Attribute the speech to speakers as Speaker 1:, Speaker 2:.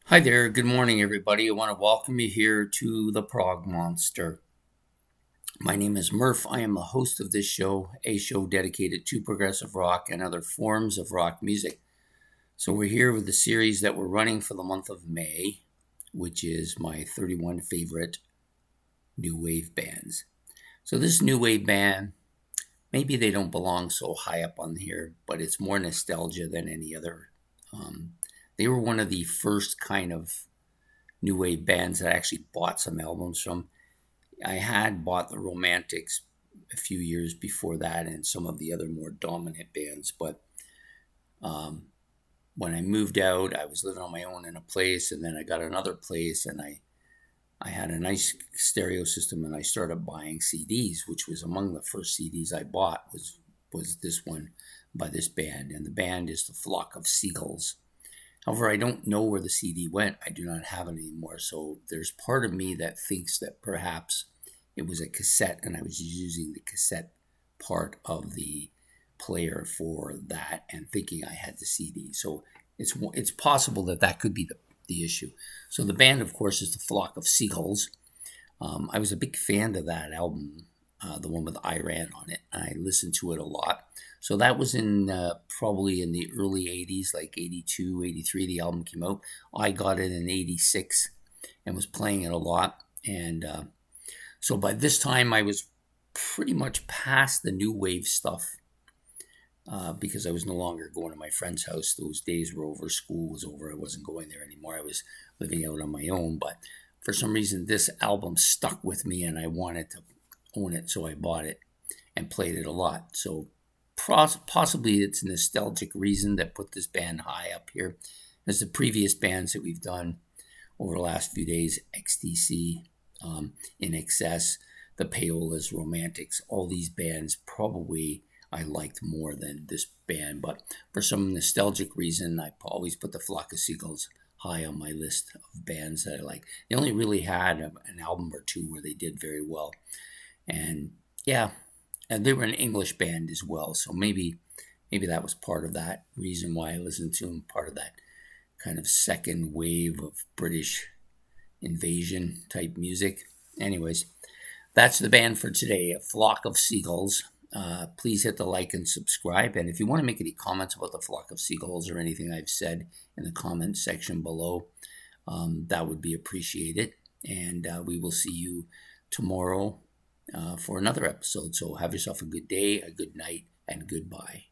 Speaker 1: Hi there, good morning, everybody. I want to welcome you here to the Prog Monster. My name is Murph. I am the host of this show, a show dedicated to progressive rock and other forms of rock music. So, we're here with the series that we're running for the month of May, which is my 31 favorite new wave bands. So, this new wave band, maybe they don't belong so high up on here, but it's more nostalgia than any other. They were one of the first kind of new wave bands that I actually bought some albums from. I had bought the Romantics a few years before that and some of the other more dominant bands, but um, when I moved out, I was living on my own in a place, and then I got another place, and I had a nice stereo system, and I started buying CDs, which was among the first CDs I bought was this one by this band, and the band is the Flock of Seagulls. However, I don't know where the CD went. I do not have it anymore. So there's part of me that thinks that perhaps it was a cassette and I was using the cassette part of the player for that and thinking I had the CD. So it's possible that that could be the issue. So the band, of course, is the Flock of Seagulls. I was a big fan of that album, the one with Iran on it. I listened to it a lot. So that was in probably in the early 80s, like 82, 83, the album came out. I got it in 86 and was playing it a lot. And so by this time, I was pretty much past the new wave stuff because I was no longer going to my friend's house. Those days were over. School was over. I wasn't going there anymore. I was living out on my own. But for some reason, this album stuck with me and I wanted to own it. So I bought it and played it a lot. So possibly it's a nostalgic reason that put this band high up here. As the previous bands that we've done over the last few days, XTC, In Excess, the Payolas, Romantics, all these bands probably I liked more than this band. But for some nostalgic reason, I always put the Flock of Seagulls high on my list of bands that I like. They only really had an album or two where they did very well. And yeah, and they were an English band as well, so maybe that was part of that reason why I listened to them. Part of that kind of second wave of British invasion type music. Anyways, that's the band for today, A Flock of Seagulls. Please hit the like and subscribe. And if you want to make any comments about the Flock of Seagulls or anything I've said in the comment section below, that would be appreciated. And we will see you tomorrow for another episode. So have yourself a good day, a good night, and goodbye.